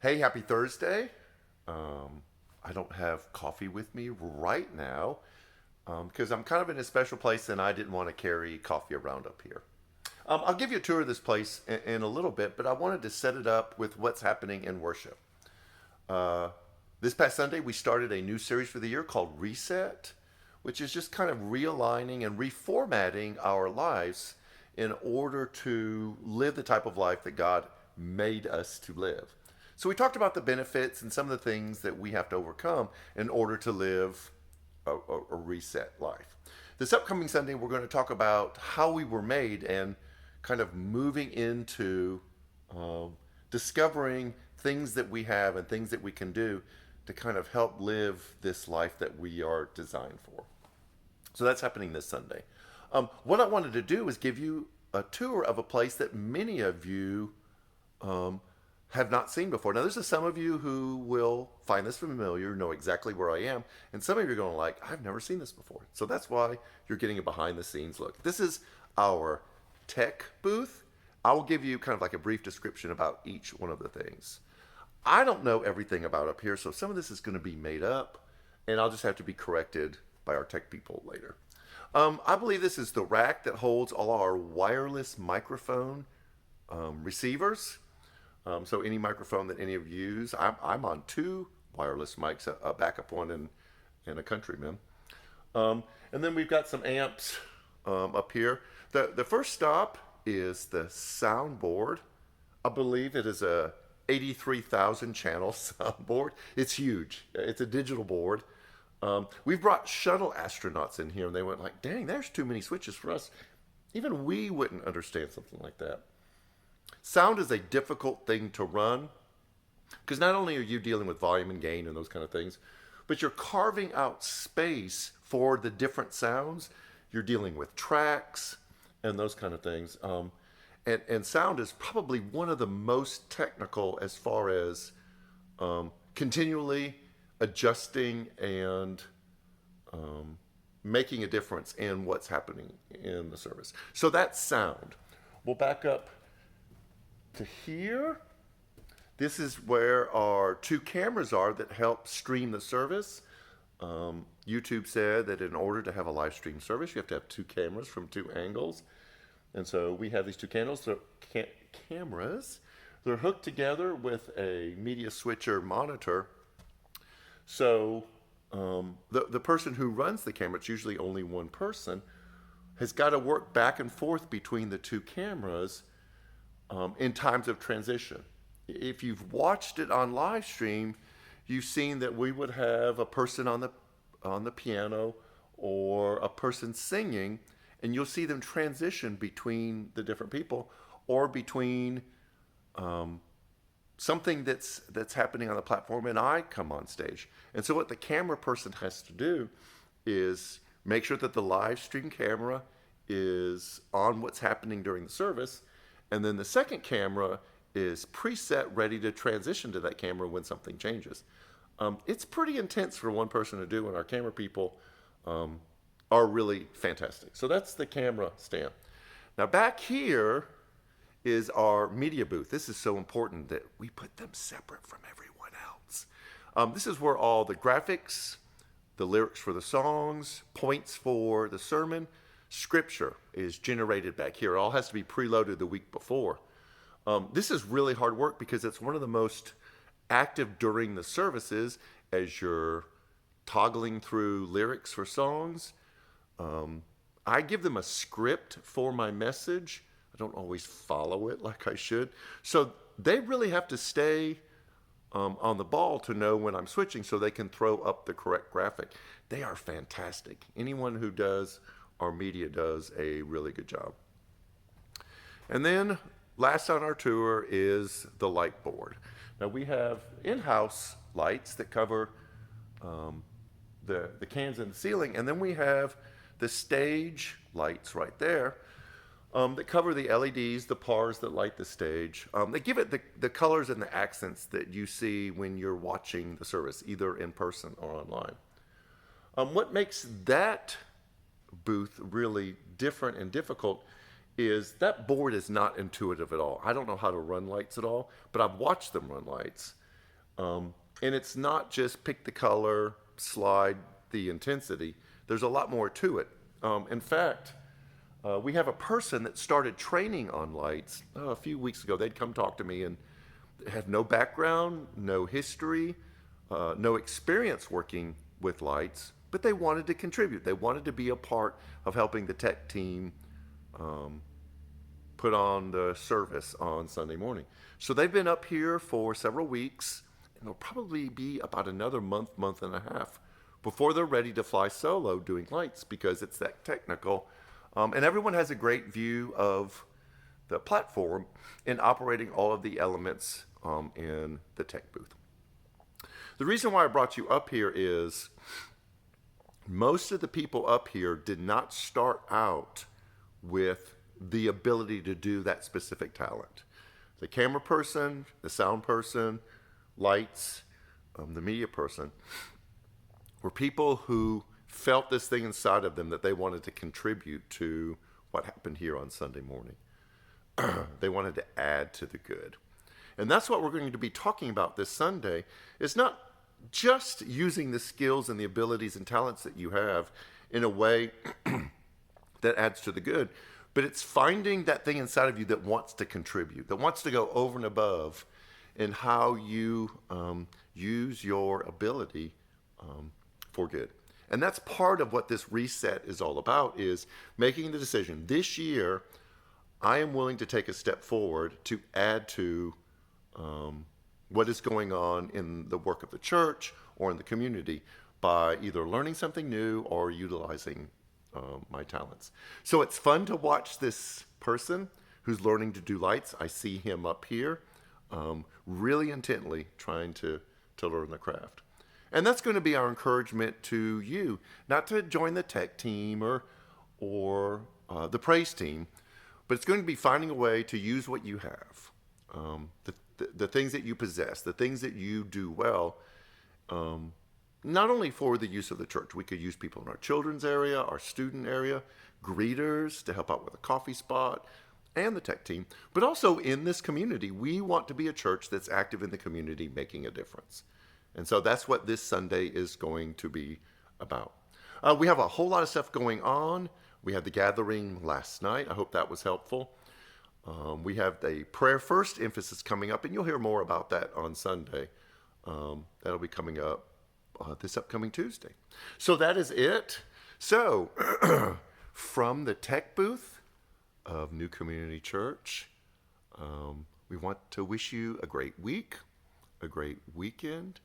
Hey, happy Thursday. I don't have coffee with me right now because I'm kind of in a special place and I didn't want to carry coffee around up here. I'll give you a tour of this place in a little bit, but I wanted to set it up with what's happening in worship. Uh, this past Sunday, we started a new series for the year called Reset, which is just kind of realigning and reformatting our lives in order to live the type of life that God made us to live. So we talked about the benefits and some of the things that we have to overcome in order to live a reset life. This upcoming Sunday, we're going to talk about how we were made and kind of moving into discovering things that we have and things that we can do to kind of help live this life that we are designed for. So that's happening this Sunday. What I wanted to do is give you a tour of a place that many of you um, have not seen before. Now, there's some of you who will find this familiar, know exactly where I am, and some of you are going like, I've never seen this before. So that's why you're getting a behind the scenes look. This is our tech booth. I will give you kind of like a brief description about each one of the things. I don't know everything about up here, so some of this is going to be made up, and I'll just have to be corrected by our tech people later. I believe this is the rack that holds all our wireless microphone receivers. So any microphone that any of you use, I'm on two wireless mics, a backup one and a Countryman. And then we've got some amps up here. The first stop is the soundboard. I believe it is a 83,000 channel soundboard. It's huge. It's a digital board. We've brought shuttle astronauts in here, and they went like, "Dang, there's too many switches for us. Even we wouldn't understand something like that." Sound is a difficult thing to run because not only are you dealing with volume and gain and those kind of things, but you're carving out space for the different sounds. You're dealing with tracks and those kind of things. And sound is probably one of the most technical as far as continually adjusting and making a difference in what's happening in the service. So that's sound. We'll back up to here. This is where our two cameras are that help stream the service. YouTube said that in order to have a live stream service, you have to have two cameras from two angles. And so we have these two cameras. They're hooked together with a media switcher monitor. So the person who runs the camera, it's usually only one person, has got to work back and forth between the two cameras in times of transition. If you've watched it on live stream, you've seen that we would have a person on the piano or a person singing, and you'll see them transition between the different people or between something that's happening on the platform and I come on stage. And so what the camera person has to do is make sure that the live stream camera is on what's happening during the service, and then the second camera is preset, ready to transition to that camera when something changes. It's pretty intense for one person to do, and our camera people are really fantastic. So that's the camera stand. Now back here is our media booth. This is so important that we put them separate from everyone else. This is where all the graphics, the lyrics for the songs, points for the sermon, scripture is generated back here. It all has to be preloaded the week before. This is really hard work because it's one of the most active during the services as you're toggling through lyrics for songs. I give them a script for my message. I don't always follow it like I should. So they really have to stay on the ball to know when I'm switching so they can throw up the correct graphic. They are fantastic. Anyone who does our media does a really good job. And then last on our tour is the light board. Now we have in-house lights that cover the cans in the ceiling, and then we have the stage lights right there that cover the LEDs, the PARs that light the stage. They give it the colors and the accents that you see when you're watching the service, either in person or online. What makes that booth really different and difficult is that board is not intuitive at all. I don't know how to run lights at all, but I've watched them run lights. And it's not just pick the color, slide the intensity. There's a lot more to it. In fact, we have a person that started training on lights a few weeks ago. They'd come talk to me and had no background, no history, no experience working with lights, but they wanted to contribute. They wanted to be a part of helping the tech team put on the service on Sunday morning. So they've been up here for several weeks, and they'll probably be about another month, month and a half before they're ready to fly solo doing lights because it's that technical. And everyone has a great view of the platform in operating all of the elements in the tech booth. The reason why I brought you up here is most of the people up here did not start out with the ability to do that specific talent. The camera person, the sound person, lights, the media person were people who felt this thing inside of them that they wanted to contribute to what happened here on Sunday morning. They wanted to add to the good. And that's what we're going to be talking about this Sunday. It's not just using the skills and the abilities and talents that you have in a way that adds to the good, but it's finding that thing inside of you that wants to contribute, that wants to go over and above in how you use your ability for good. And that's part of what this reset is all about, is making the decision. This year, I am willing to take a step forward to add to what is going on in the work of the church or in the community by either learning something new or utilizing my talents. So it's fun to watch this person who's learning to do lights. I see him up here really intently trying to learn the craft. And that's going to be our encouragement to you, not to join the tech team or the praise team, but it's going to be finding a way to use what you have, the things that you possess, the things that you do well, not only for the use of the church. We could use people in our children's area, our student area, greeters to help out with a coffee spot, and the tech team, but also in this community. We want to be a church that's active in the community, making a difference. And so that's what this Sunday is going to be about. We have a whole lot of stuff going on. We had the gathering last night. I hope that was helpful. We have the prayer first emphasis coming up, and you'll hear more about that on Sunday. That'll be coming up this upcoming Tuesday. So that is it. So from the tech booth of New Community Church, we want to wish you a great week, a great weekend,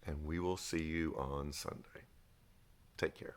and we will see you on Sunday. Take care.